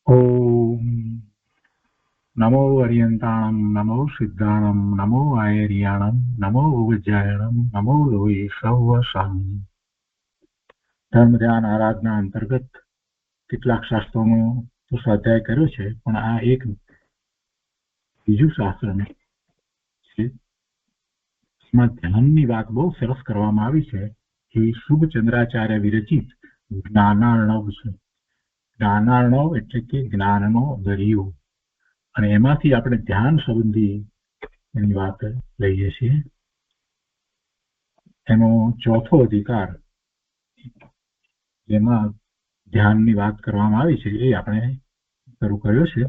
ओम नमो अर्यन्ताणं नमो सिद्धाणं नमो आयर्याणं नमो उज्जयणं नमो लोये सौवसं धर्म ध्यान आराधना अंतर्गत કેટલાક શાસ્ત્રોનો તો સ્વાધ્યાય કર્યો છે, પણ આ એક બીજું શાસ્ત્ર છે. એમાં ધ્યાનની વાત બહુ સરસ કરવામાં આવી છે. એ શુભચંદ્રાચાર્ય વિરચિત જ્ઞાનાર્ણવ છે. જ્ઞાનાર્ણવ એટલે કે જ્ઞાનનો દરિયો, અને એમાંથી આપણે ધ્યાન સંબંધી એની વાત લઈએ છીએ. એનો ચોથો અધિકાર જેમાં ધ્યાનની વાત કરવામાં આવી છે એ આપણે શરૂ કર્યો છે,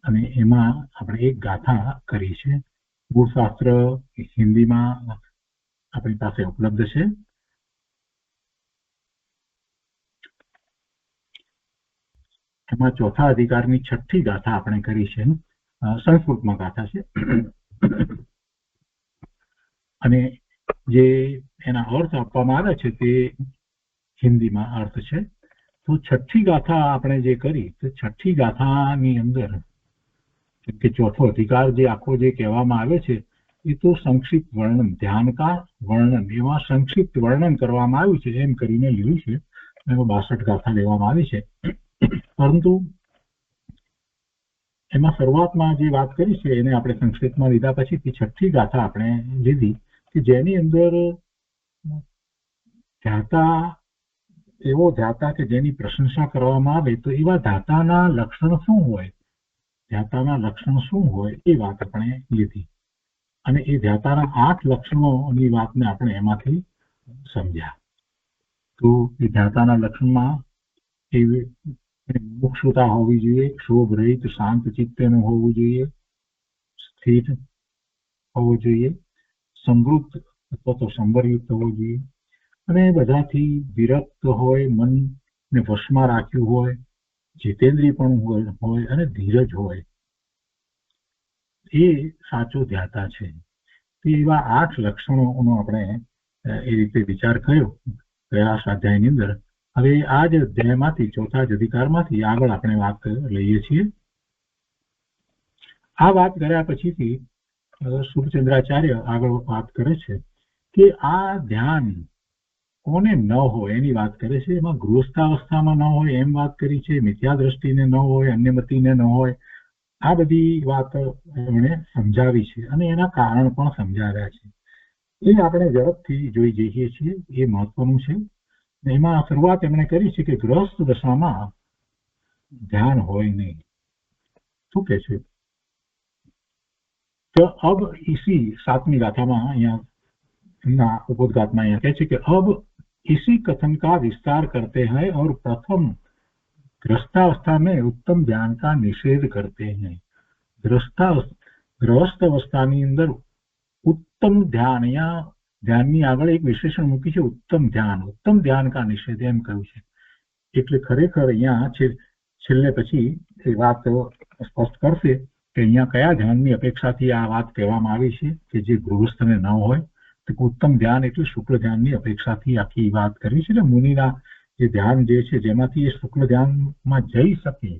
અને એમાં આપણે એક ગાથા કરી છે. મૂળશાસ્ત્ર હિન્દીમાં આપણી પાસે ઉપલબ્ધ છે. એમાં ચોથા અધિકારની છઠ્ઠી ગાથા આપણે કરી છે. સંસ્કૃતમાં ગાથા છે, અને જે એના અર્થ આપવામાં આવે છે તે હિન્દીમાં અર્થ છે. તો છઠ્ઠી ગાથા આપણે જે કરી, તો છઠ્ઠી ગાથાની અંદર કે ચોથો અધિકાર જે આખો જે કહેવામાં આવે છે એ તો સંક્ષિપ્ત વર્ણન, ધ્યાન કા વર્ણન, એમાં સંક્ષિપ્ત વર્ણન કરવામાં આવ્યું છે એમ કરીને લીધું છે. એમાં 62 ગાથા લેવામાં આવી છે. પરંતુ એમાં શરૂઆતમાં જે વાત કરી છે એને આપણે સંક્ષિપ્તમાં લીધા પછી છઠ્ઠી ગાથા આપણે લીધી કે જેની અંદર ધ્યાતા એવો ધ્યાતા કે જેની પ્રશંસા કરવામાં આવે તો એવા ધ્યાતાના લક્ષણ શું હોય, ધ્યાતાના લક્ષણ શું હોય એ વાત આપણે લીધી, અને એ ધ્યાતાના 8 લક્ષણોની વાતને આપણે એમાંથી સમજ્યા. તો એ ધ્યાતાના લક્ષણમાં એવી મુક્ષુતા હોવી જોઈએ, ક્ષોભ રહિત શાંત ચિત્તનું હોવું જોઈએ, સ્થિર હોવું જોઈએ, સમૃદ્ધ અથવા તો સંબરયુક્ત હોવું જોઈએ, અને બધાથી વિરક્ત હોય, મનને વશમાં રાખ્યું હોય, જીતેન્દ્રિય પણ હોય અને ધીરજ હોય, એ સાચો ધ્યાતા છે. તો એવા 8 લક્ષણોનો આપણે એ રીતે વિચાર કર્યો ગયા સ્વાધ્યાયની અંદર. હવે આ જ અધ્યાયમાંથી, ચોથા જ અધિકારમાંથી આગળ આપણે વાત લઈએ છીએ. આ વાત કર્યા પછીથી શુભચંદ્રાચાર્ય આગળ વાત કરે છે કે આ ધ્યાન કોને ન હોય એની વાત કરે છે. એમાં ગૃહસ્થાવસ્થામાં ન હોય એમ વાત કરી છે, મિથ્યા દ્રષ્ટિને ન હોય, અન્યમતિને ન હોય, આ બધી વાત એમણે સમજાવી છે, અને એના કારણ પણ સમજાવ્યા છે. એ આપણે ઝડપથી જોઈ જઈએ છીએ, એ મહત્વનું છે. એમાં શરૂઆત એમણે કરી છે કે ગ્રસ્ત દશામાં ધ્યાન હોય નહીં. શું કે છે? તો અબ इसी 7મી ગાથામાં અહીંયા उपोद्घातમાં અહીંયા કહે છે કે अब इसी कथन का विस्तार करते हैं और प्रथम ग्रस्तावस्था में उत्तम ध्यान का निषेध करते हैं. ગ્રસ્ત અવસ્થાની અંદર ઉત્તમ ધ્યાન, અહીંયા ધ્યાનની આગળ એક વિશેષણ મૂકી છે, ઉત્તમ ધ્યાન કા નિષેધ એમ કહ્યું છે. એટલે ખરેખર અહીંયા છેલ્લે પછી એ વાત સ્પષ્ટ કરશે કે અહીંયા કયા ધ્યાનની અપેક્ષાથી આ વાત કહેવામાં આવી છે કે જે ગૃહસ્થને ન હોય. તો ઉત્તમ ધ્યાન એટલે શુક્લ ધ્યાનની અપેક્ષાથી આખી વાત કરી છે. મુનિના જે ધ્યાન જે છે જેમાંથી એ શુક્લ ધ્યાનમાં જઈ શકે,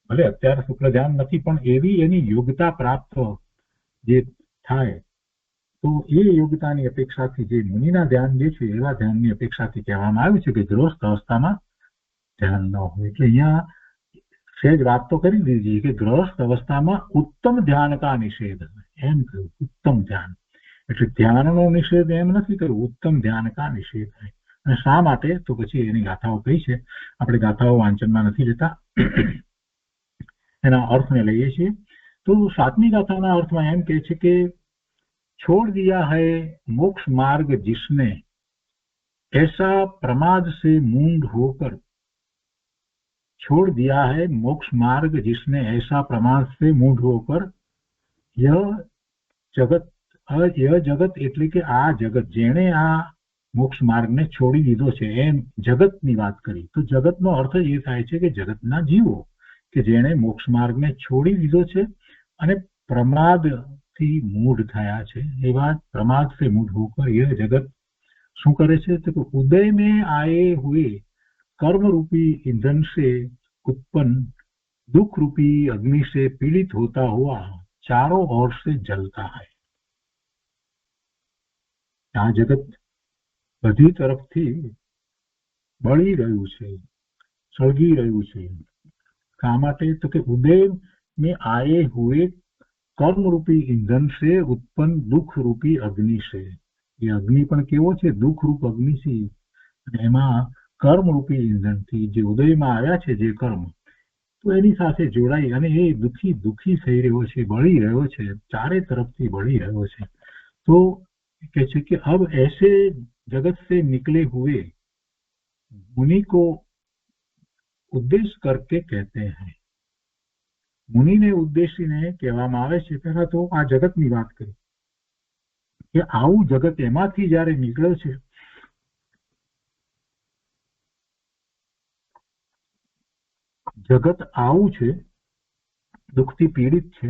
ભલે અત્યારે શુક્લ ધ્યાન નથી પણ એવી એની યોગ્યતા પ્રાપ્ત જે થાય, તો એ યોગ્યતાની અપેક્ષાથી જે મુનિના ધ્યાન જે છે એવા ધ્યાનની અપેક્ષાથી કહેવામાં આવ્યું છે કે ગૃહસ્થ અવસ્થામાં ધ્યાન ન હોય. એટલે અહીંયા સહેજ વાત તો કરી દીધી કે ગૃહસ્થ અવસ્થામાં ઉત્તમ ધ્યાન કા નિષેધ એમ કહ્યું. ઉત્તમ ધ્યાન એટલે ધ્યાનનો નિષેધ એમ નથી કહ્યું, ઉત્તમ ધ્યાન કા નિષેધ. અને શા માટે? તો પછી એની ગાથાઓ કઈ છે. આપણે ગાથાઓ વાંચનમાં નથી લેતા, એના અર્થને લઈએ છીએ. તો 7મી ગાથાના અર્થમાં એમ કહે છે કે छोड़ दिया है मोक्ष मार्ग जिसने ऐसा प्रमाद से मूंड होकर, छोड़ दिया है मोक्ष मार्ग जिसने ऐसा प्रमाद से मूंड होकर यह जगत એટલે કે આ જગત જેણે આ મોક્ષ માર્ગને છોડી દીધો છે એમ જગતની વાત કરી. તો જગતનો અર્થ એ થાય છે કે જગતના જીવો, કે જેણે મોક્ષ માર્ગને છોડી દીધો છે અને પ્રમાદ થી મૂઢ થયા છે. એવા પ્રમાદ से मूढ़ होकर यह जगत શું કરે છે? તો ઉદય में आए हुए कर्म रूपी ईंधन से उत्पन्न दुख रूपी अग्नि से पीड़ित होता हुआ चारों ओर से जलता है। આ જગત બધી તરફથી બળી રહ્યું છે, સળગી રહ્યું છે। શા માટે? તો કે उदय में आए हुए कर्म रूपी ईंधन से उत्पन्न दुख रूपी अग्नि से। ये अग्नि पण केवो छे? दुख रूप अग्नि से। एमां कर्म रूपी ईंधन थी जे उदयमां आव्या छे जे कर्म, तो एनी साथे जोड़ाई अने ए दुखी दुखी थई रह्यो छे, बળી રહ્યો છે, चारे तरफथी बળી રહ્યો છે। तो कहे छे कि अब ऐसे जगत से निकले हुए मुनि को उद्देश्य करके कहते हैं। मुनिने उद्देशीने कहेवामां आवे छे। पहेला तो आ जगतनी वात करी કે આવું જગત એમાંથી જ્યારે નીકળે છે, જગત આવું છે, દુઃખથી પીડિત છે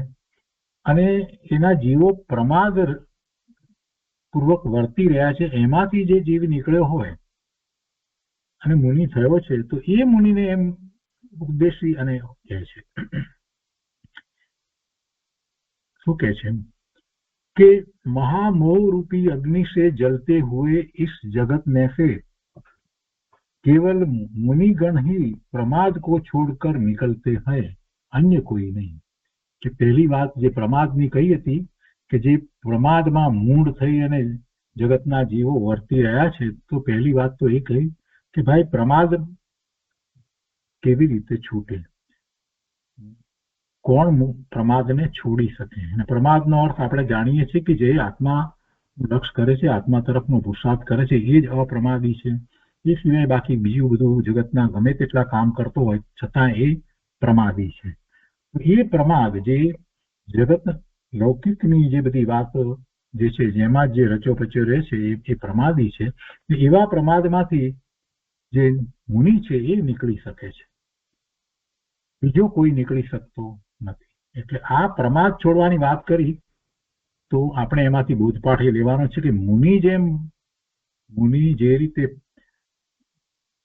અને એના જીવો પ્રમાદ પૂર્વક વર્તી રહ્યા છે, એમાંથી જે જીવ નીકળ્યો હોય અને મુનિ થયો છે, તો એ મુનિને એમ ઉદ્દેશી અને કહે છે। શું કહે છે कि महामोह रूपी अग्नि से जलते हुए इस जगत में से केवल मुनिगण ही प्रमाद को छोड़कर निकलते हैं, अन्य कोई नहीं। कि पहली बात जे प्रमादनी कही हती कि जे प्रमादमां मूढ़ थई अने जगतना जीवो वर्ती रह्या छे, तो पहली बात तो ए कही कि भाई प्रमाद केवी रीते छूटे, कोण प्रमादने छोड़ी सके। प्रमादनो अर्थ આપણે જાણીએ છીએ કે જે આત્મા લક્ષ્ય કરે છે, આત્મા તરફનો પુરુષાર્થ કરે છે, એ જ અપ્રમાદી છે। એ સિવાય બાકી બીજું બધું જગતના ગમે તેટલા કામ કરતો હોય છતાં એ પ્રમાદી છે। એ પ્રમાદ જે જગત લૌકિકની જે બધી વાતો જે છે, જેમાં જે રચો પચ્યો રહે છે, એ પ્રમાદી છે। એવા પ્રમાદમાંથી જે મુનિ છે એ નીકળી શકે છે, બીજો કોઈ નીકળી શકતો નથી। એટલે આ પ્રમાદ છોડવાની વાત કરી તો આપણે એમાંથી બોધપાઠ એ લેવાનો છે કે મુનિ જે રીતે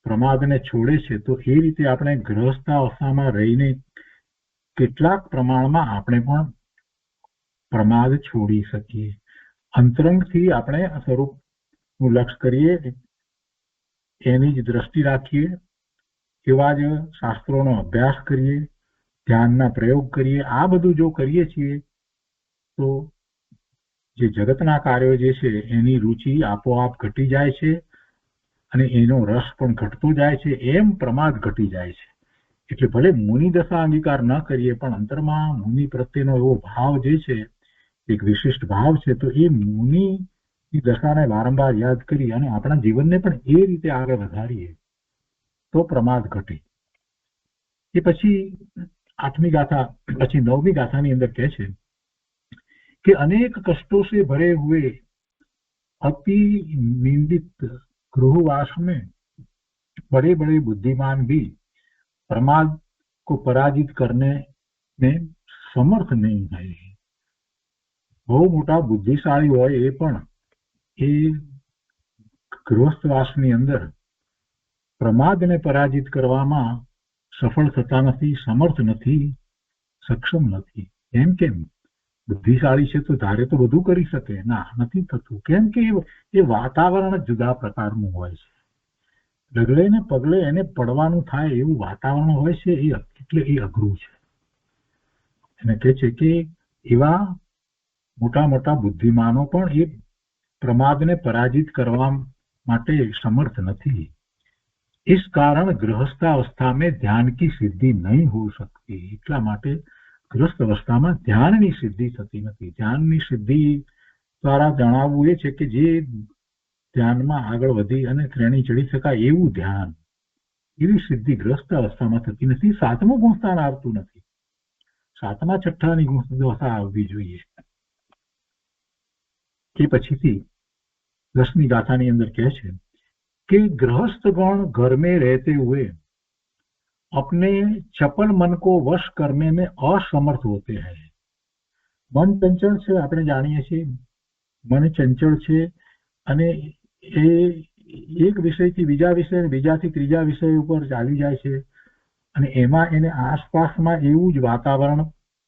પ્રમાદને છોડે છે, તો એ રીતે આપણે ગૃહસ્થાવસ્થામાં રહીને કેટલાક પ્રમાણમાં આપણે પણ પ્રમાદ છોડી શકીએ। અંતરંગથી આપણે સ્વરૂપનું લક્ષ્ય કરીએ, એની જ દ્રષ્ટિ રાખીએ, એવા જ શાસ્ત્રોનો અભ્યાસ કરીએ, ધ્યાનના પ્રયોગ કરીએ। આ બધું જો કરીએ છીએ તો જે જગતના કાર્યો જે છે એની રુચિ આપોઆપ ઘટી જાય છે અને એનો રસ પણ ઘટતો જાય છે, એમ પ્રમાદ ઘટી જાય છે। એટલે ભલે મુનિ દશા અંગીકાર ન કરીએ, પણ અંતરમાં મુનિ પ્રત્યેનો એવો ભાવ જે છે, એક વિશિષ્ટ ભાવ છે, તો એ મુનિની દશાને વારંવાર યાદ કરી અને આપણા જીવનને પણ એ રીતે આગળ વધારીએ તો પ્રમાદ ઘટે। એ પછી 8મી ગાથા પછી 9મી ગાथाની અંદર કહે છે कि अनेक कष्टों से भरे हुए अति निंदित गृहवास में बड़े बड़े बुद्धिमान भी प्रमाद को पराजित करने में समर्थ नहीं है। बहु मोटा बुद्धिशाળી હોય એ પણ એ ગૃહસ્થવાસની અંદર પ્રમાદને પરાજિત કરવામાં સફળ થતા નથી, સમર્થ નથી, સક્ષમ નથી। એમ કેમ? बुद्धिशाળી છે તો ધારે તો બધું કરી શકે, ના, નથી થતું। કેમ કે એ વાતાવરણ જુદા પ્રકારનું હોય છે, ડગલે ને પગલે એને પડવાનું થાય એવું વાતાવરણ હોય છે, એટલે એ અઘરું છે। એને કહે છે કે એવા મોટા મોટા બુદ્ધિમાનો પણ એ પ્રમાદને પરાજિત કરવા માટે સમર્થ નથી। इस कारण गृहस्थावस्था में ध्यान की सिद्धि नहीं हो सकती। એટલા માટે ગૃહસ્થ અવસ્થામાં ધ્યાનની સિદ્ધિ થતી નથી। ધ્યાનની સિદ્ધિ દ્વારા જણાવવું એ છે કે જે ધ્યાનમાં આગળ વધી અને શ્રેણી ચડી શકાય એવું ધ્યાન, એવી સિદ્ધિ ગૃહસ્થ અવસ્થામાં થતી નથી। 7મું ગુણસ્થાન આવતું નથી, 7મા છઠ્ઠાની ગુણસ્થા આવવી જોઈએ। એ પછીથી 10મી ગાથાની અંદર કહે છે कि गृहस्थगण घर में रहते हुए अपने चपल मन को वश करने में असमर्थ होते हैं। मन चंचल છે, આપણે જાણીએ છીએ, મન ચંચળ છે અને એ એક વિષયથી બીજા વિષય, બીજાથી ત્રીજા વિષય ઉપર ચાલી જાય છે। અને એમાં એને આસપાસમાં એવું જ વાતાવરણ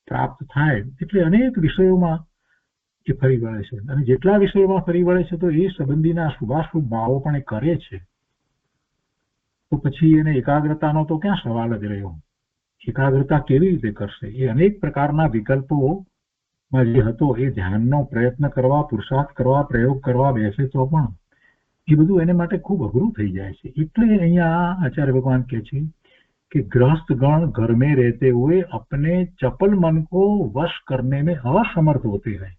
પ્રાપ્ત થાય એટલે અનેક વિષયોમાં એ ફરી વળે છે, અને જેટલા વિષયોમાં ફરી વળે છે તો એ સંબંધીના શુભાશુભ ભાવો પણ એ કરે છે, તો પછી એને એકાગ્રતાનો તો ક્યાં સવાલ જ રહ્યો. એકાગ્રતા કેવી રીતે કરશે? એ અનેક પ્રકારના વિકલ્પોમાં જે હતો એ ધ્યાનનો પ્રયત્ન કરવા, પુરુષાર્થ કરવા, પ્રયોગ કરવા બેસે તો પણ એ બધું એને માટે ખૂબ અઘરું થઈ જાય છે. એટલે અહીંયા આચાર્ય ભગવાન કહે છે कि गृहस्थ गण घर में रहते हुए अपने चपल मन को वश करने में असमर्थ होते हैं.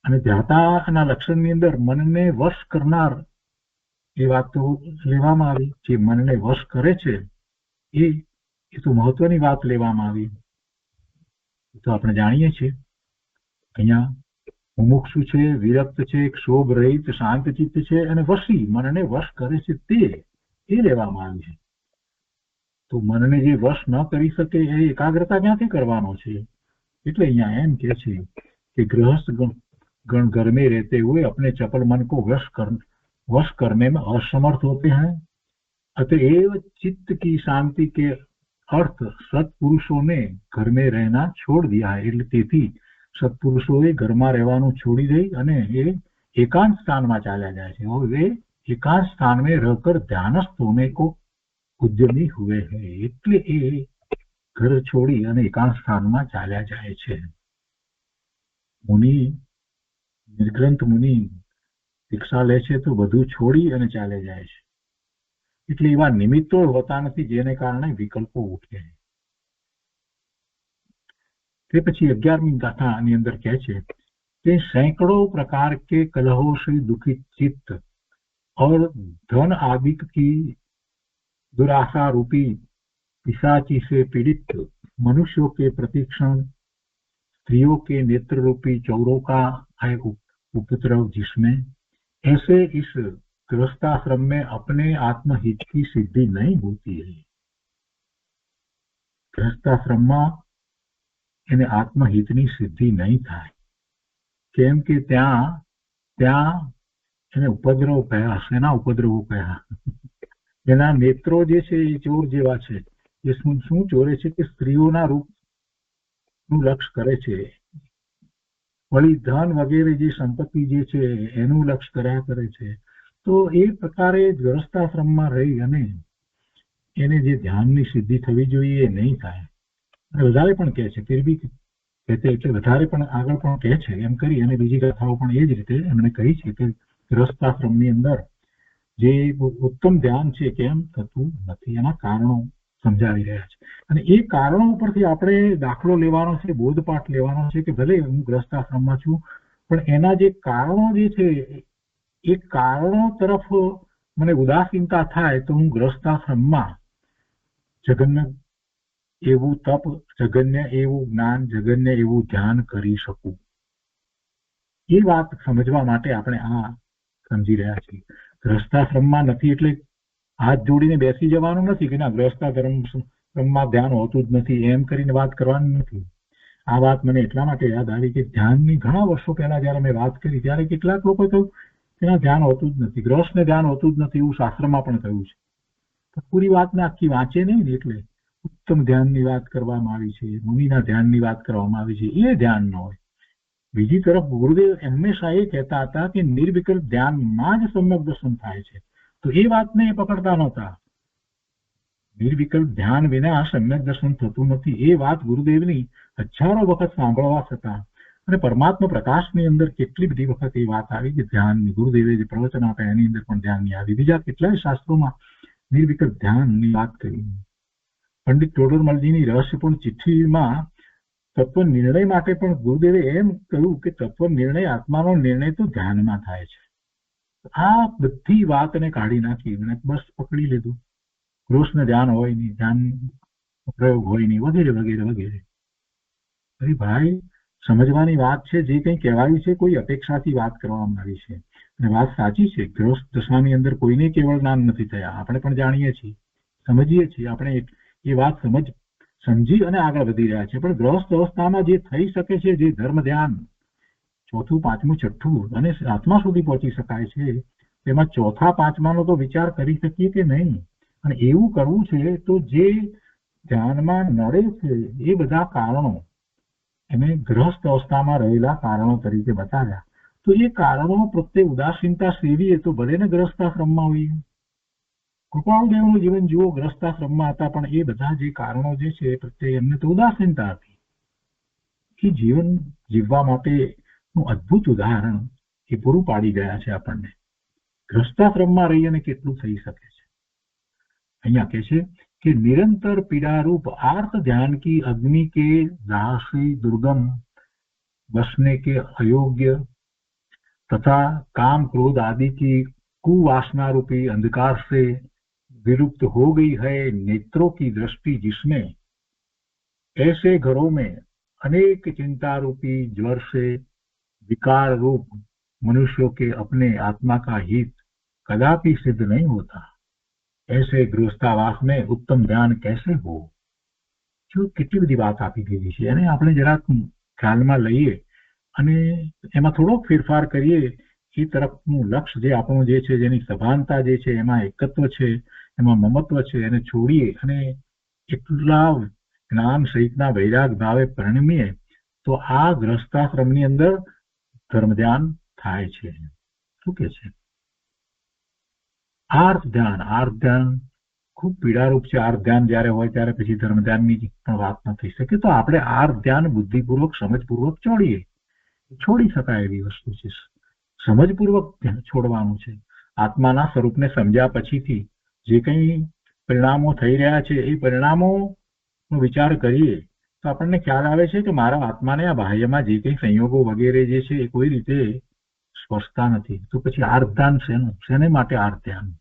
અને ધ્યાતાના લક્ષણની અંદર મનને વશ કરનાર એ વાત તો લેવામાં આવી. જે મનને વશ કરે છે એ તો મહત્વની વાત લેવામાં આવી. તો આપણે જાણીએ છીએ અહીંયા મુમુક્ષુ છે, વિરક્ત છે, ક્ષોભ રહિત, શાંત ચિત્ત છે, અને વશી મનને વશ કરે છે એ લેવામાં આવી છે. તો મનને જે વશ ન કરી શકે એ એકાગ્રતા ક્યાંથી કરવાનો છે? એટલે અહીંયા એમ કે છે कि गृहस्थ गण घर में रहते हुए अपने चपल मन को वश करने में असमर्थ होते हैं. अतएव चित्त की शांति के अर्थ सत्पुरुषोने घर में रहना छोड़ दिया है. એટલે તેથી સત્પુરુષોએ ઘરમાં રહેવાનું છોડી દઈ અને એ એકાંત સ્થાનમાં ચાલ્યા જાય છે. હવે એકાંત સ્થાન में रहकर ध्यानस्थ होने को ઉદ્યમી હુએ હૈ. એટલે એ ઘર છોડી અને એકાંત સ્થાનમાં ચાલ્યા જાય છે. મુનિ, નિર્ગ્રંથ મુનિ દીક્ષા લે છે તો બધું છોડી અને ચાલે જાય છે. એટલે એવા નિમિત્તો હોતા નથી જેને કારણે વિકલ્પો ઉઠે. તે પછી 11મી ગાથાની અંદર કહે છે કે सैकड़ों प्रकार के कलहों से दुखित चित्त और धन आदि की दुराशा रूपी पिशाची से पीड़ित मनुष्यों के प्रतिक्षण स्त्रियों के नेत्र रूपी चौरों का है उपद्रव, जिसमें ऐसे इस गृहस्थाश्रम में अपने आत्महित की सिद्धि नहीं होती है. गृहस्थाश्रमમાં એને આત્મહિતની સિદ્ધિ નહીં થાય. કેમ કે ત્યાં એને ઉપદ્રવ કયા? શેના ઉપદ્રવો કયા? એના નેત્રો જે છે એ ચોર જેવા છે. એ શું ચોરે છે કે સ્ત્રીઓના રૂપનું લક્ષ કરે છે. વળી ધન વગેરે જે સંપત્તિ જે છે એનું લક્ષ કર્યા કરે છે. તો એ પ્રકારે ગૃહસ્થાશ્રમમાં રહી અને એને જે ધ્યાનની સિદ્ધિ થવી જોઈએ એ નહીં થાય. વધારે પણ કહે છે, ફિર બી કહેતે એટલે વધારે પણ આગળ પણ કહે છે. એમ કરી અને બીજી કથાઓ પણ એ જ રીતે એમણે કહી છે કે ગૃહસ્થાશ્રમની અંદર જે ઉત્તમ ધ્યાન છે કેમ થતું નથી, એના કારણો સમજાવી રહ્યા છે. અને એ કારણો ઉપરથી આપણે દાખલો લેવાનો છે, બોધપાઠ લેવાનો છે કે ભલે હું ગૃહસ્થાશ્રમમાં છું પણ એના જે કારણો જે છે એ કારણો તરફ મને ઉદાસીનતા થાય તો હું ગૃહસ્થાશ્રમમાં જગન્ન એવું તપ, જગન્ય એવું જ્ઞાન, જગન્ય એવું ધ્યાન કરી શકું. એ વાત સમજવા માટે આપણે આ સમજી રહ્યા છીએ. ગૃહસ્થાશ્રમમાં નથી એટલે હાથ જોડીને બેસી જવાનું નથી કે ના ગૃહસ્થાશ્રમમાં ધ્યાન હોતું જ નથી એમ કરીને વાત કરવાની નથી. આ વાત મને એટલા માટે યાદ આવી કે ધ્યાનની ઘણા વર્ષો પહેલા જયારે મેં વાત કરી ત્યારે કેટલાક લોકો તો તેના ધ્યાન હોતું જ નથી, ગૃહસ્થને ધ્યાન હોતું જ નથી એવું શાસ્ત્રમાં પણ કહ્યું છે. તો પૂરી વાતને આખી વાંચે નહીં ને એટલે ઉત્તમ ધ્યાનની વાત કરવામાં આવી છે, મુનિના ધ્યાનની વાત કરવામાં આવી છે, એ ધ્યાન ન હોય. બીજી તરફ ગુરુદેવ હંમેશા એ કહેતા હતા કે નિર્વિકલ્પ ધ્યાનમાં જ સમ્યક દર્શન થાય છે. તો એ વાતને એ પકડતા નહોતા. નિર્વિકલ્પ ધ્યાન વિના સમ્યક દર્શન થતું નથી એ વાત ગુરુદેવની હજારો વખત સાંભળવા છતાં અને પરમાત્મા પ્રકાશની અંદર કેટલી બધી વખત એ વાત આવી કે ધ્યાનની ગુરુદેવે જે પ્રવચન આપ્યા એની અંદર પણ ધ્યાનની આવી. બીજા કેટલાય શાસ્ત્રોમાં નિર્વિકલ્પ ધ્યાનની વાત કરી. પંડિત ટોડરમલજીની રહસ્યપૂર્ણ ચિઠ્ઠીમાં તત્વ નિર્ણય માટે પણ ગુરુદેવે એમ કહ્યું કે તત્વ નિર્ણય, આત્માનો નિર્ણય તો ધ્યાનમાં થાય છે. આ બધી વાતને કાઢી નાખી અને બસ પકડી લીધું. ગૃહસ્થ ધ્યાન હોય નહીં, ધ્યાન પ્રયોગ હોય નહીં, વગેરે વગેરે વગેરે. અરે ભાઈ, સમજવાની વાત છે. જે કંઈ કહેવાયું છે કોઈ અપેક્ષાથી વાત કરવામાં આવી છે અને વાત સાચી છે. ગૃહસ્થ દશાની અંદર કોઈને કેવળ જ્ઞાન નથી થયા, આપણે પણ જાણીએ છીએ, સમજીએ છીએ. આપણે એ વાત સમજી અને આગળ વધી રહ્યા છે. પણ ગૃહસ્થ અવસ્થામાં જે થઈ શકે છે, જે ધર્મ ધ્યાન 4થું, 5મું, 6ઠું અને 7મા સુધી પહોંચી શકાય છે, તેમાં 4થા, 5માનો તો વિચાર કરી શકીએ કે નહીં. અને એવું કરવું છે તો જે ધ્યાનમાં નડે છે એ બધા કારણો એને ગ્રહસ્થ અવસ્થામાં રહેલા કારણો તરીકે બતાવ્યા. તો એ કારણો પ્રત્યે ઉદાસીનતા સેવીએ તો ભલે ને ગ્રસ્તાશ્રમમાં હોઈએ. કૃપાળુદેવનું જીવન જુઓ, ગ્રસ્તાશ્રમમાં હતા, પણ એ બધા જે કારણો જે છે એ પ્રત્યે એમને તો ઉદાસીનતા હતી. એ જીવન જીવવા માટેનું અદ્ભુત ઉદાહરણ એ પૂરું પાડી ગયા છે આપણને. ગ્રસ્તાશ્રમમાં રહી અને કેટલું થઈ શકે છે. અહીંયા કહે છે कि निरंतर पीड़ा रूप आर्त ध्यान की अग्नि के दासी दुर्गम बसने के अयोग्य तथा काम क्रोध आदि की कुवासना रूपी अंधकार से विलुप्त हो गई है नेत्रों की दृष्टि, जिसमें ऐसे घरों में अनेक चिंता रूपी ज्वर से विकार रूप मनुष्यों के अपने आत्मा का हित कदापि सिद्ध नहीं होता, ऐसे गृहस्थावास में उत्तम ध્યાન कैसे हो. જો કેટલી બધી વાત આપી દીધી છે, એને આપણે જરાક ખ્યાલમાં લઈએ અને એમાં થોડોક ફેરફાર કરીએ. એ તરફનું લક્ષ્ય જે આપણું જે છે, જેની સભાનતા જે છે, એમાં એકત્વ છે, એમાં મમત્વ છે, એને છોડીએ અને એટલા જ્ઞાન સહિતના વૈરાગ ભાવે પરિણમીએ તો આ ગ્રસ્તાશ્રમની અંદર ધર્મ ધ્યાન થાય છે. શું કે છે? આર્થ ધ્યાન ખૂબ પીડારૂપ છે. આર્થ ધ્યાન જયારે હોય ત્યારે પછી ધર્મ ધ્યાનની પણ વાત ન થઈ શકે. તો આપણે આર્થ ધ્યાન બુદ્ધિપૂર્વક સમજપૂર્વક છોડી શકાય એવી વસ્તુ છે. સમજપૂર્વક છોડવાનું છે. આત્માના સ્વરૂપને સમજ્યા પછીથી જે કંઈ પરિણામો થઈ રહ્યા છે એ પરિણામોનો વિચાર કરીએ તો આપણને ખ્યાલ આવે છે કે મારા આત્માને આ બાહ્યમાં જે કંઈ સંયોગો વગેરે જે છે એ કોઈ રીતે સ્પર્શતા નથી. તો પછી આર્થ ધ્યાન શેને માટે આર્થ ધ્યાન?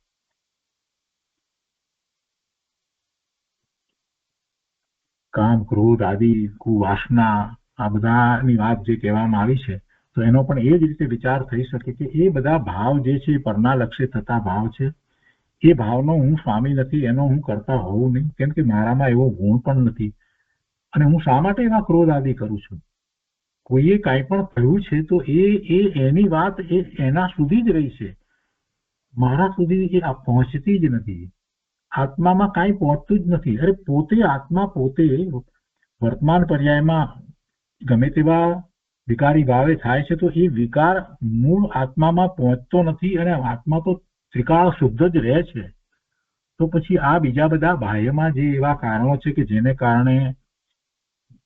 કામ ક્રોધ આદિ કુવાસના આ બધાની વાત જે કહેવામાં આવી છે, તો એનો પણ એ જ રીતે વિચાર થઈ શકે કે એ બધા ભાવ જે છે એ પરના લક્ષ્ય થતા ભાવ છે. એ ભાવનો હું સ્વામી નથી, એનો હું કરતા હોઉં નહીં, કેમ કે મારામાં એવો ગુણ પણ નથી. અને હું શા માટે એવા ક્રોધ આદિ કરું છું? કોઈએ કાંઈ પણ કહ્યું છે તો એની વાત એના સુધી જ રહી છે, મારા સુધી એ પહોંચતી જ નથી. આત્મામાં કાંઈ પહોંચતું જ નથી. અરે પોતે આત્મા પોતે વર્તમાન પર્યાયમાં ગમે તેવા વિકારી ભાવે થાય છે તો એ વિકાર મૂળ આત્મામાં પહોંચતો નથી અને આત્મા તો ત્રિકાળ શુદ્ધ જ રહે છે. તો પછી આ બીજા બધા બાહ્યમાં જે એવા કારણો છે કે જેને કારણે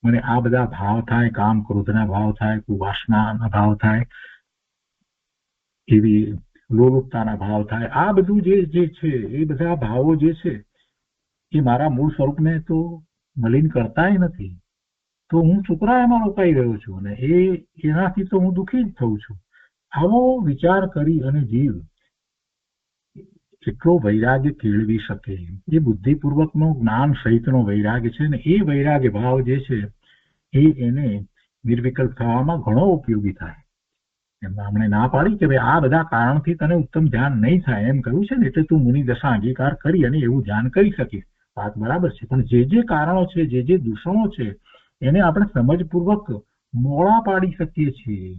મને આ બધા ભાવ થાય, કામ ક્રોધના ભાવ થાય, કુવાસનાના ભાવ થાય, એવી લોલુપતાના ભાવ થાય, આ બધું જે છે એ બધા ભાવો જે છે એ મારા મૂળ સ્વરૂપને તો મલિન કરતાય નથી. તો હું શુક્રાયામાં રોકાઈ રહ્યો છું અને એનાથી તો હું દુઃખી જ થઉં છું. આવો વિચાર કરી અને જીવ એટલો વૈરાગ્ય કેળવી શકે એ બુદ્ધિપૂર્વકનો જ્ઞાન સહિતનો વૈરાગ્ય છે ને એ વૈરાગ્ય ભાવ જે છે એને નિર્વિકલ્પ થવામાં ઘણો ઉપયોગી થાય. એમાં હમણે ના પાડી કે ભાઈ આ બધા કારણથી તને ઉત્તમ ધ્યાન નહીં થાય એમ કહ્યું છે ને, એટલે તું મુનિ દશા અંગીકાર કરી અને એવું ધ્યાન કરી શકીશ. વાત બરાબર છે, પણ જે કારણો છે, જે દૂષણો છે, એને આપણે સમજપૂર્વક મોડા પાડી શકીએ છીએ.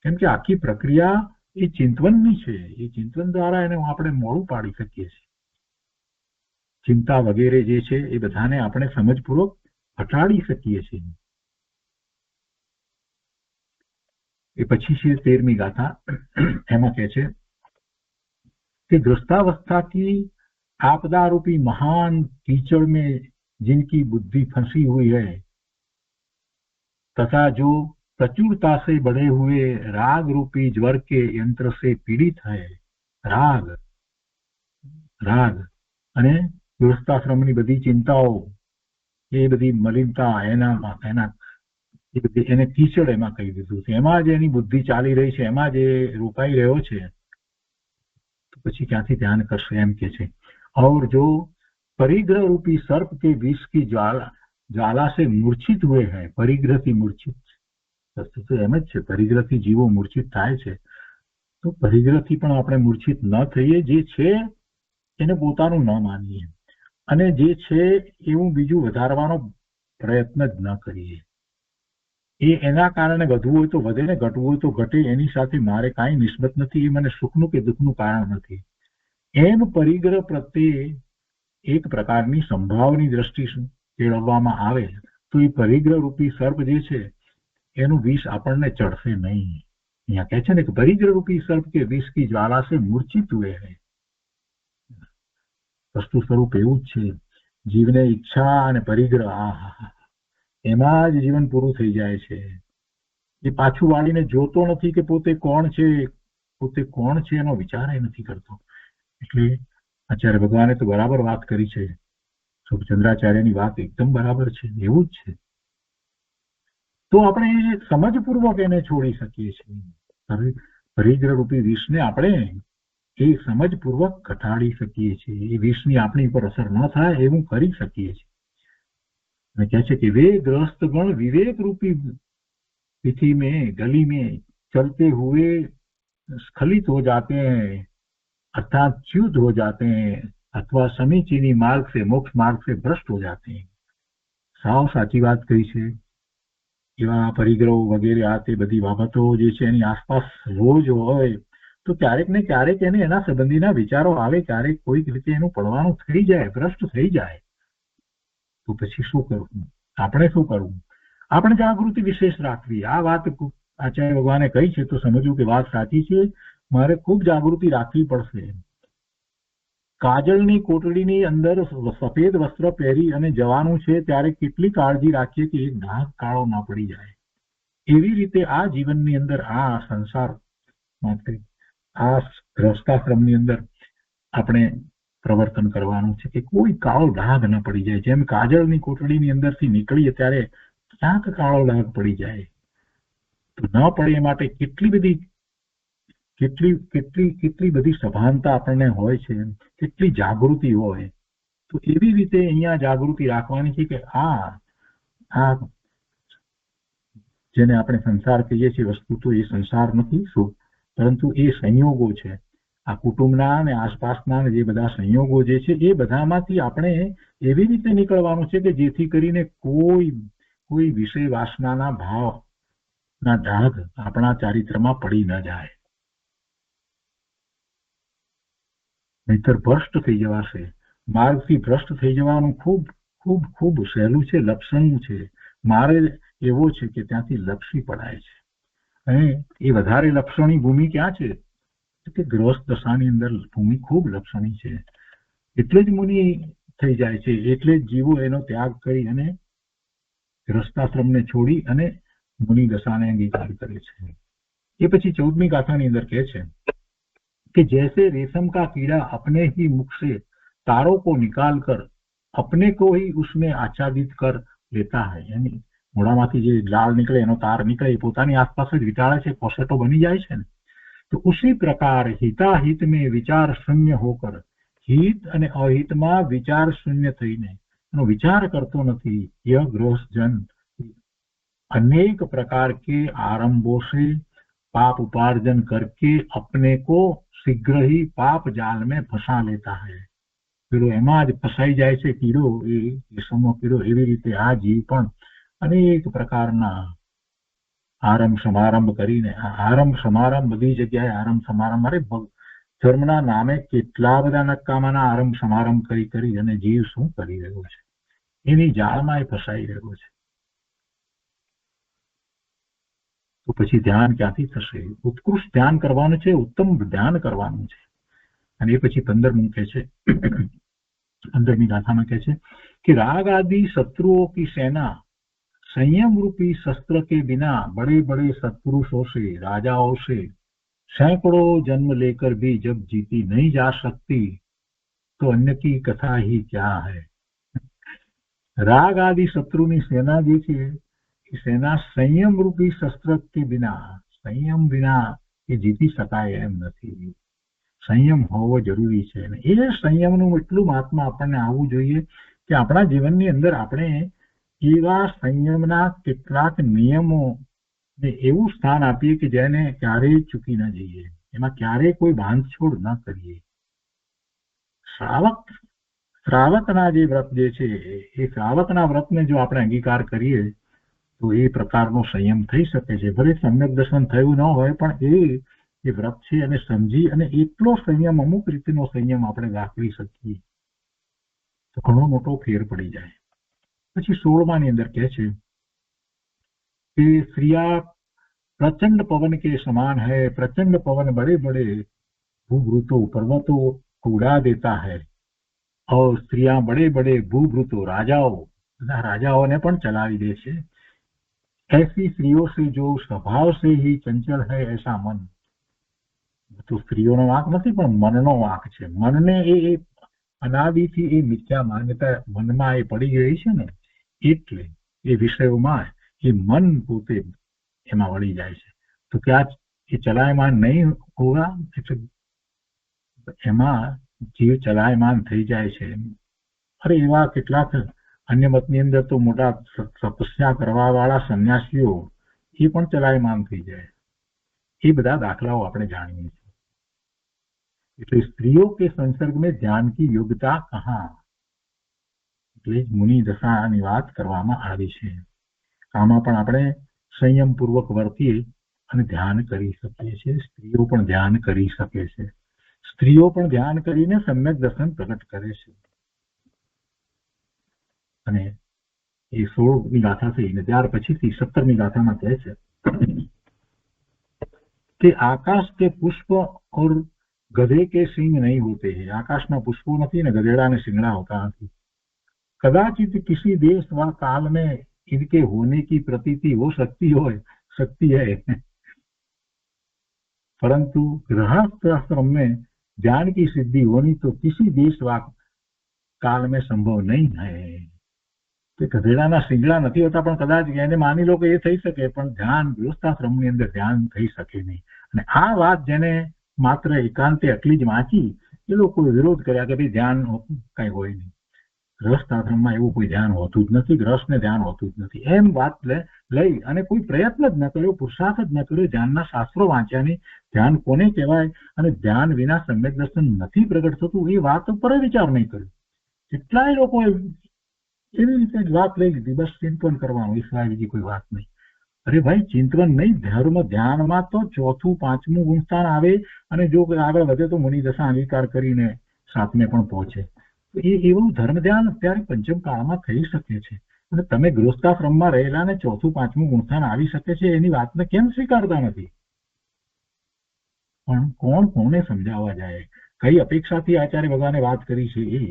કેમ કે આખી પ્રક્રિયા એ ચિંતવનની છે. એ ચિંતવન દ્વારા એને આપણે મોડું પાડી શકીએ છીએ. ચિંતા વગેરે જે છે એ બધાને આપણે સમજપૂર્વક હટાડી શકીએ છીએ. એ પછી છે 13મી ગાથા. એમાં કહે છે कि गृहस्थावस्था की आपदा रूपी महान कीचड़ में जिनकी बुद्धि फंसी हुई है तथा जो प्रचुरता से बढ़े हुए राग रूपी ज्वर के यंत्र से पीड़ित है. राग અને ગૃહસ્થાશ્રમની બધી ચિંતાઓ, એ બધી મલિનતા, એને કીચડ એમાં કહી દીધું છે. એમાં જ એની બુદ્ધિ ચાલી રહી છે, એમાં જ એ રોકાઈ રહ્યો છે. તો પછી ક્યાંથી ધ્યાન કરશે એમ કે છે. और जो परिग्रह रूपी सर्प के विष की ज्वाला से मूर्छित हुए हैं. परिग्रहથી મૂર્છિત તો એમ જ છે, પરિગ્રહથી જીવો મૂર્છિત થાય છે. તો પરિગ્રહથી પણ આપણે મૂર્છિત ન થઈએ. જે છે એને પોતાનું ન માનીએ અને જે છે એવું બીજું વધારવાનો પ્રયત્ન જ ન કરીએ. એના કારણે વધવું હોય તો વધે ને ઘટવું હોય તો ઘટે, એની સાથે મારે કાંઈ નિસ્બત નથી. એ મને સુખનું કે દુઃખનું કારણ નથી. એમ પરિગ્રહ પ્રત્યે એક પ્રકારની સંભાવની દ્રષ્ટિ કેળવવામાં આવે તો એ પરિગ્રહ રૂપી સર્પ જે છે એનું વિષ આપણને ચડશે નહીં. અહીંયા કહે છે ને કે પરિગ્રહ રૂપી સર્પ કે વિષ કી જ્વાલા સે મૂર્છિત હુએ હૈ. વસ્તુ સ્વરૂપ એવું જ છે. જીવને ઈચ્છા અને પરિગ્રહ એમાં જ જીવન પૂરું થઈ જાય છે. એ પાછું વાળીને જોતો નથી કે પોતે કોણ છે એનો વિચાર નથી કરતો. એટલે આચાર્ય ભગવાને તો બરાબર વાત કરી છે. ચંદ્રાચાર્યની વાત એકદમ બરાબર છે. એવું જ છે. તો આપણે સમજપૂર્વક એને છોડી શકીએ છીએ. પરિગ્રહ રૂપી વિષને આપણે એ સમજપૂર્વક ઘટાડી શકીએ છીએ. એ વિષની આપણી પર અસર ન થાય એવું કરી શકીએ છીએ. અને કહે છે કે वे ग्रस्त गण विवेक रूपी तिथि में गली में चलते हुए स्खलित हो जाते हैं अर्थात च्युत हो जाते हैं अथवा समीचीनी मार्ग से मोक्ष मार्ग से भ्रष्ट हो जाते हैं. સાવ સાચી વાત કહી છે. એવા પરિગ્રહો વગેરે આ તે બધી બાબતો જે છે એની આસપાસ રોજ હોય તો ક્યારેક ને ક્યારેક એને એના સંબંધીના વિચારો આવે, ક્યારેક કોઈક રીતે એનું પડવાનું થઈ જાય, ભ્રષ્ટ થઈ જાય, તો પછી શું કરવું? આપણે શું કરવું? આપણે જાગૃતિ વિશેષ રાખવી. આ વાત આચાર્ય ભગવાને કહી છે તો સમજવું કે વાત સાચી છે. મારે ખૂબ જાગૃતિ રાખવી પડશે. કાજળની કોટડીની અંદર સફેદ વસ્ત્ર પહેરી અને જવાનું છે ત્યારે કેટલી કાળજી રાખીએ કે એક ડાઘ કાળો ના પડી જાય. એવી રીતે આ જીવનની અંદર, આ સંસાર માટે, આ ગૃહસ્થાશ્રમની અંદર આપણે પ્રવર્તન કરવાનું છે કે કોઈ કાળો ડાઘ ન પડી જાય. જેમ કાજળની કોટડીની અંદરથી નીકળીએ ત્યારે ક્યાંક કાળો ડાઘ પડી જાય તો ન પડે એ માટે કેટલી બધી સભાનતા આપણને હોય છે, કેટલી જાગૃતિ હોય. તો એવી રીતે અહીંયા જાગૃતિ રાખવાની છે કે આ જેને આપણે સંસાર કહીએ છીએ વસ્તુ તો એ સંસાર નથી પરંતુ એ સંયોગો છે. આ કુટુંબના અને આસપાસના જે બધા સંયોગો જે છે એ બધામાંથી આપણે એવી રીતે નીકળવાનું છે કે જેથી કરીને કોઈ વિષય વાસનાના ભાવના ડાઘ આપણા ચારિત્રમાં પડી ન જાય, નહીતર ભ્રષ્ટ થઈ જવાશે. માર્ગથી ભ્રષ્ટ થઈ જવાનું ખૂબ ખૂબ ખૂબ સહેલું છે, લપસણું છે. માર્ગ એવો છે કે ત્યાંથી લપસી પડાય છે. અને એ વધારે લપસણી ભૂમિ ક્યાં છે કે ગૃહસ્થ દશાની અંદર ભૂમિ ખૂબ લપસણી છે. એટલે જ મુનિ થઈ જાય છે, એટલે જ જીવો એનો ત્યાગ કરી અને ગૃહસ્થાશ્રમને છોડી અને મુનિ દશાને અંગીકાર કરે છે. એ પછી 14મી ગાથાની અંદર કહે છે कि जैसे रेशम का कीड़ा अपने ही मुख से तारों को निकाल कर अपने को ही उसमें आच्छादित कर लेता है. यानी મોઢામાંથી જે લાળ નીકળે એનો તાર નીકળે એ પોતાની આસપાસ જ વીંટાળે છે, કોસેટો બની જાય છે ને. તો ઉસી પ્રકાર હિતાહિત में विचार शून्य होकर हित અને અહિતમાં વિચાર શૂન્ય થઈને એનો વિચાર કરતો નથી. यह गृहस्थजन अनेक प्रकार के आरंभों से पाप उपार्जन करके अपने को शीघ्र ही पाप जाल में फंसा लेता है. પેલો એમાં જ ફસાઈ જાય છે કીડો, એ રેશમનો કીડો. એવી રીતે આ જીવ પણ અનેક પ્રકારના આરંભ સમારંભ કરીને, આરંભ સમારંભ બધી જગ્યાએ આરંભ સમારંભ, અરે ધર્મના નામે કેટલા બધા નકામાના આરંભ સમારંભ કરી અને જીવ શું કરી રહ્યો છે, એની જાળમાં એ ફસાઈ રહ્યો છે. તો પછી ધ્યાન ક્યાંથી થશે? ઉત્કૃષ્ટ ધ્યાન કરવાનું છે, ઉત્તમ ધ્યાન કરવાનું છે. અને એ પછી 15મું કહે છે, 15મી ગાથામાં કહે છે कि राग आदि शत्रुओं की सेना संयम रूपी शस्त्र के बिना बड़े बड़े सत्पुरुषों से, राजाओं से सैकड़ों जन्म लेकर भी जब जीती नहीं जा सकती तो अन्य की कथा ही क्या है. राग आदि शत्रुની સેના જે છે એ સેના સંયમ રૂપી શસ્ત્ર કે બિના, સંયમ વિના એ જીતી શકાય એમ નથી. સંયમ હોવો જરૂરી છે. એ સંયમનું એટલું મહાત્મા આપણને આવવું જોઈએ કે આપણા જીવનની અંદર આપણે એવા સંયમના કેટલાક નિયમો એવું સ્થાન આપીએ કે જેને ક્યારેય ચૂકી ન જઈએ, એમાં ક્યારેય કોઈ બાંધછોડ ન કરીએ. શ્રાવકના જે વ્રત જે છે એ શ્રાવકના વ્રતને જો આપણે અંગીકાર કરીએ તો એ પ્રકારનો સંયમ થઈ શકે છે. ભલે સમ્યક દર્શન થયું ન હોય પણ એ વ્રત છે અને સમજી અને એટલો સંયમ, અમુક રીતનો સંયમ આપણે દાખવી શકીએ તો ઘણો મોટો ફેર પડી જાય. પછી 16માની અંદર કહે છે कि स्त्रियां प्रचंड पवन के समान है, प्रचंड पवन बड़े बड़े भूभृतों पर्वतों को उड़ा देता है और स्त्रियां बड़े बड़े भूभृतों राजाओं ने पण चलावी दे छे। ऐसी स्त्रियों से जो स्वभाव से ही चंचल है ऐसा मन, तो स्त्रीओनो वांक नथी पण मननो वांक छे। मनने ए अनादिथी ए मिथ्या मान्यता मनमा ए पड़ी गई छे ने, એટલે એ વિષયોમાં એ મન પોતે એમાં વળી જાય છે। તો क्या એ ચલાયમાન નહીં હોगा, એટલે એમાં જીવ ચલાયમાન થઈ જાય છે। અરે એવા કેટલાક અન્ય મતની અંદર તો મોટા તપસ્યા કરવા વાળા સન્યાસીઓ એ પણ ચલાયમાન થઈ જાય। એ બધા દાખલાઓ આપણે જાણીએ છીએ। એટલે સ્ત્રીઓ કે સંસર્ગ में ध्यान की योग्यता कहाँ, એટલે મુનિ દશાની વાત કરવામાં આવી છે। આમાં પણ આપણે સંયમ પૂર્વક વર્તીએ અને ધ્યાન કરી શકીએ છીએ। સ્ત્રીઓ પણ ધ્યાન કરી શકે છે। સ્ત્રીઓ પણ ધ્યાન કરીને સમ્યક દર્શન પ્રગટ કરે છે। અને એ 16મી ગાથા થઈ ને ત્યાર પછીથી 17મી ગાથામાં કહે છે कि आकाश के पुष्प और गधे के सिंह नहीं होते हैं। आकाशना पुष्पो नहीं ने गधेड़ा ने सिंगड़ा होता नहीं। कदाचित किसी देश व काल में इनके होने की प्रतीति हो सकती है, परंतु गृहस्थाश्रम में ध्यान की सिद्धि होनी तो किसी देश व काल में संभव नहीं है। કે ગધેડાના શિંગડા નથી હોતા, પણ કદાચ એને માની લો કે એ થઈ શકે, પણ ધ્યાન ગૃહસ્થાશ્રમની અંદર ધ્યાન થઈ શકે નહીં। અને આ વાત જેને માત્ર એકાંતે એટલી જ વાંચી એ લોકોએ વિરોધ કર્યા કે ભાઈ ધ્યાન કઈ હોય નહીં, ગૃહસ્થાશ્રમમાં એવું કોઈ ધ્યાન હોતું જ નથી, ગૃહસ્થને ધ્યાન હોતું જ નથી, એમ વાત લઈ અને કોઈ પ્રયત્ન જ ન કર્યો, પુરુષાર્થ જ ન કર્યો, ધ્યાનના શાસ્ત્રો વાંચ્યા નહીં। ધ્યાન કોને કહેવાય અને ધ્યાન વિના સમ્યક દર્શન નથી પ્રગટ થતું એ વાત ઉપર વિચાર નહીં કર્યો। કેટલાય લોકોએ એવી રીતે જ વાત લઈ લીધી, બસ ચિંતન કરવાનું, એ સિવાય બીજી કોઈ વાત નહીં। અરે ભાઈ ચિંતન નહીં, ધર્મ ધ્યાનમાં તો 4થું 5મું ગુણસ્થાન આવે અને જો આગળ વધે તો મુનિ દશા અંગીકાર કરીને 7મે પણ પહોંચે। તો એ એવું ધર્મ ધ્યાન અત્યારે પંચમ કાળમાં થઈ શકે છે। અને તમે ગૃહસ્થાશ્રમમાં રહેલા ને 4થું 5મું ગુણસ્થાન આવી શકે છે એની વાતને કેમ સ્વીકારતા નથી? પણ કોણ કોને સમજાવવા જાય? કઈ અપેક્ષાથી આચાર્ય ભગવાને વાત કરી છે એ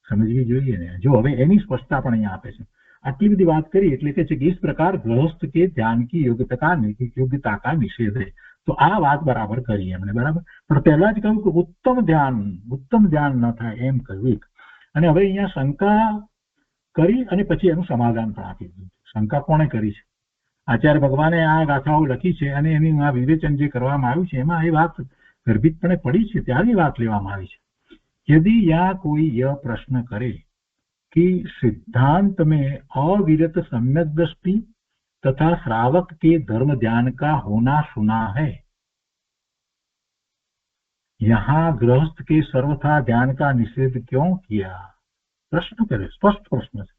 समझवी જોઈએ ને। जो હવે એની સ્પષ્ટતા પણ અહીંયા આપે છે। આટલી બધી વાત કરી એટલે કે છે કે इस प्रकार गृहस्थ के ध्यान की योग्यता का निषेध है। तो આ વાત બરાબર કરી એમણે, બરાબર। પણ પહેલા જ કહ્યું કે ઉત્તમ ધ્યાન ન થાય એમ કહ્યું। અને હવે અહીંયા શંકા કરી અને પછી એનું સમાધાન પણ આપી દીધું। શંકા કોણે કરી છે? આચાર્ય ભગવાને આ ગાથાઓ લખી છે અને એની આ વિવેચન જે કરવામાં આવ્યું છે એમાં એ વાત ગર્ભિતપણે પડી છે, ત્યારે વાત લેવામાં આવી છે। यदि यहाँ कोई यह प्रश्न करे कि सिद्धांत में अविरत सम्यक दृष्टि तथा श्रावक के धर्म ध्यान का होना सुना है, यहाँ गृहस्थ के सर्वथा ध्यान का निषेध क्यों किया? प्रश्न करे, स्पष्ट प्रश्न है।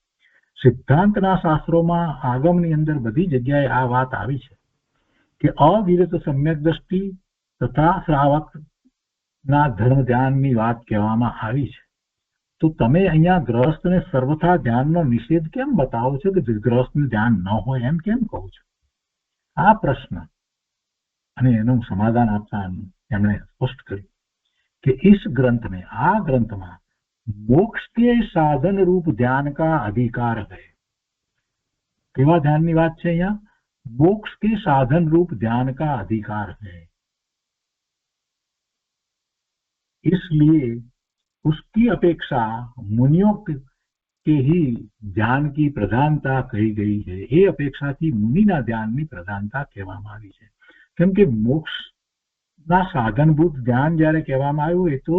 सिद्धांतना शास्त्रों आगमनी अंदर बधी जग्याए आ बात आई है कि अविरत सम्यक दृष्टि तथा श्रावक ना धर्म ध्याननी વાત કહેવામાં આવી છે। તો તમે અહીંયા ગ્રહસ્થને સર્વથા ધ્યાનનો નિષેધ કેમ બતાવો છો કે ગ્રહસ્થને ધ્યાન ન હોય એમ કેમ કહો છો? આ પ્રશ્ન અને એનું સમાધાન આપતા એમણે સ્પષ્ટ કર્યું કે इस ग्रंथ में, આ ગ્રંથમાં मोक्ष के साधन रूप ध्यान का अधिकार है। કેવા ધ્યાનની વાત છે અહીંયા? मोक्ष के साधन रूप ध्यान का अधिकार है, इसलिए उसकी अपेक्षा मुनियों के ही ध्यान की प्रधानता कही गई है। ये अपेक्षा थी मुनिना ध्यान की प्रधानता कहेवामां आवी छे। केम के मोक्ष ना साधनभूत ध्यान जયારે કહેવામાં આવ્યું એ તો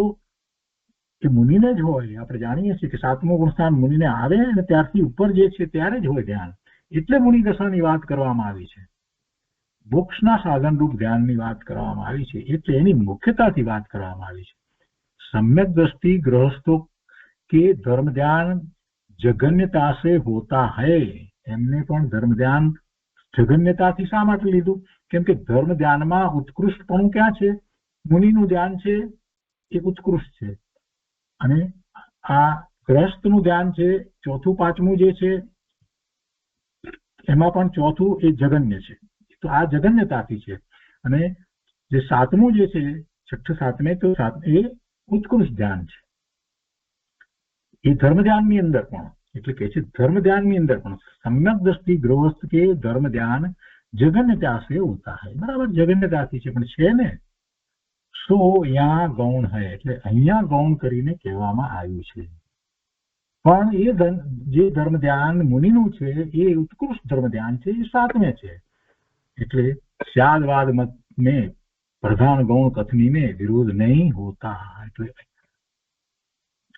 કે મુનિને જ હોય। આપણે જાણીએ છીએ કે 7મું ગુણસ્થાન મુનિને આવે અને ત્યારથી ઉપર જે છે ત્યારે જ હોય ધ્યાન, એટલે મુનિ દશાની વાત કરવામાં આવી છે। મોક્ષના સાધનરૂપ ધ્યાનની વાત કરવામાં આવી છે એટલે એની મુખ્યતાથી વાત કરવામાં આવી છે। सम्यक दृष्टि गृहस्थों के धर्म ध्यान जघन्यता से होता है। एमने पण धर्म ध्यान जघन्यताथी शा माटे लीधुं? केम के धर्म ध्यानमां उत्कृष्टपणुं क्या छे? मुनिनुं ध्यान छे ए उत्कृष्ट छे अने आ गृहस्थनुं ध्यान छे 4थुं 5मुं जे छे એમાં પણ ચોથું એ જગન્ય છે. તો આ જગન્યતાથી છે. અને જે સાતમું જે છે, છઠ્ઠ સાતમે, તો એ ઉત્કૃષ્ટ ધ્યાન છે. એ ધર્મ ધ્યાનની અંદર પણ, એટલે કે છે ધર્મ ધ્યાनની અંદર પણ सम्यक दृष्टि गृहस्थ के धर्म ध्यान जगन्यता से होता है. बराबर, जगन्यताથી છે, પણ છે ને સો યા ગૌણ હૈ, એટલે અહીંયા ગૌણ કરીને કહેવામાં આવ્યું છે. પણ એ જે ધર્મ ધ્યાન મુનિનું છે એ ઉત્કૃષ્ટ ધર્મ ધ્યાન છે, એ સાતમે છે. એટલે સ્યાદવાદ મત में प्रधान गौण कथनी में विरोध नहीं होता. એટલે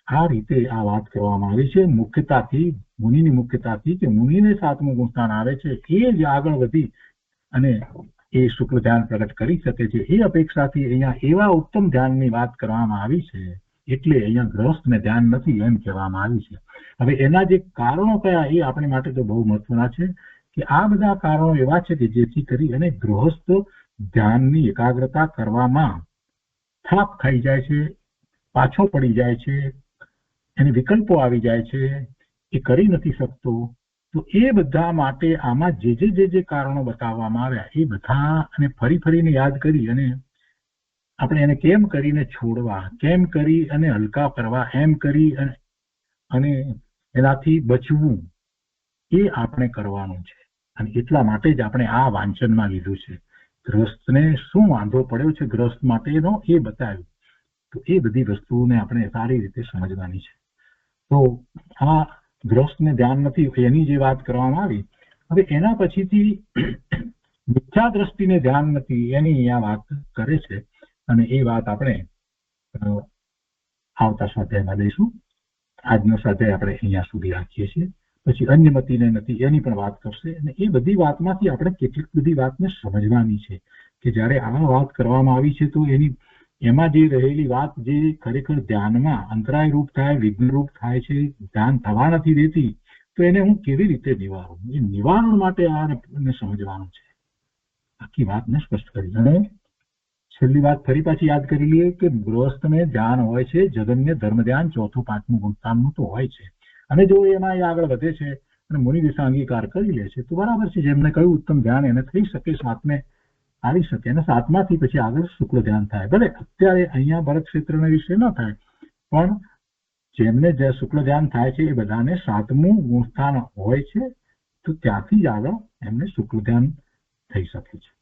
આ રીતે આ વાત કરવામાં આવી છે. મુખ્યતાથી, મુનિની મુખ્યતાથી, કે મુનિને સાતમું ગુણસ્થાન આવે છે, એ જ આગળ વધી અને એ શુક્લ ધ્યાન પ્રગટ કરી શકે છે. એ અપેક્ષાથી અહીંયા એવા ઉત્તમ ધ્યાનની વાત કરવામાં આવી છે. એટલે અહીંયા ગ્રહસ્થને ધ્યાન નથી એમ કહેવામાં આવ્યું છે. હવે એના જે કારણો કયા, એ આપણે માટે તો બહુ મહત્વના છે. કે આ બધા કારણો એવા છે કે જેથી કરી અને ગૃહસ્થ ધ્યાનની એકાગ્રતા કરવામાં થાક ખાઈ જાય છે, પાછો પડી જાય છે, એને વિકલ્પો આવી જાય છે, એ કરી નથી શકતો. તો એ બધા માટે આમાં જે કારણો બતાવવામાં આવ્યા એ બધા અને ફરી ફરીને યાદ કરી અને આપણે એને કેમ કરીને છોડવા, કેમ કરી અને હલકા કરવા, એમ કરી અને એનાથી બચવું, એ આપણે કરવાનું છે. અને એટલા માટે જ આપણે આ વાંચનમાં લીધું છે. ગ્રસ્તને શું વાંધો પડ્યો છે ગ્રસ્ત માટેનો એ બતાવ્યું. તો એ બધી વસ્તુઓને આપણે સારી રીતે સમજવાની છે. તો આ ગ્રસ્તને ધ્યાન નથી એની જે વાત કરવામાં આવી. હવે એના પછીથી મિથ્યા દ્રષ્ટિને ધ્યાન નથી એની અહીંયા વાત કરે છે. અને એ વાત આપણે આવતા સ્વાધ્યાયમાં લઈશું. આજનો સ્વાધ્યાય આપણે અહીંયા સુધી રાખીએ છીએ. પછી અન્યમતીને નથી એની પણ વાત કરશે. અને એ બધી વાતમાંથી આપણે કેટલીક બધી વાતને સમજવાની છે કે જ્યારે આ વાત કરવામાં આવી છે તો એમાં જે રહેલી વાત જે ખરેખર ધ્યાનમાં અંતરાય રૂપ થાય, વિઘ્ન રૂપ થાય છે, ધ્યાન થવા નથી દેતી, તો એને હું કેવી રીતે નિવારું, એ નિવારણ માટે આને સમજવાનું છે. આખી વાતને સ્પષ્ટ કરી. અને છેલ્લી વાત ફરી પાછી યાદ કરી લઈએ કે ગૃહસ્થને ધ્યાન હોય છે જગન્ય ધર્મ ધ્યાન, ચોથું પાંચમું ગુણસ્થાનનું તો હોય છે. અને જો એમાં એ આગળ વધે છે અને મુનિ દિશા અંગીકાર કરી લે છે તો બરાબર છે. જેમને કહ્યું ઉત્તમ ધ્યાન એને થઈ શકે, સાતમે આવી શકે, અને સાતમાથી પછી આગળ શુક્લ ધ્યાન થાય. ભલે અત્યારે અહીંયા ભરત ક્ષેત્રના વિશે ન થાય, પણ જેમને જે શુક્લ ધ્યાન થાય છે એ બધાને સાતમું ગુણસ્થાન હોય છે, તો ત્યાંથી જ આગળ એમને શુક્લ ધ્યાન થઈ શકે છે.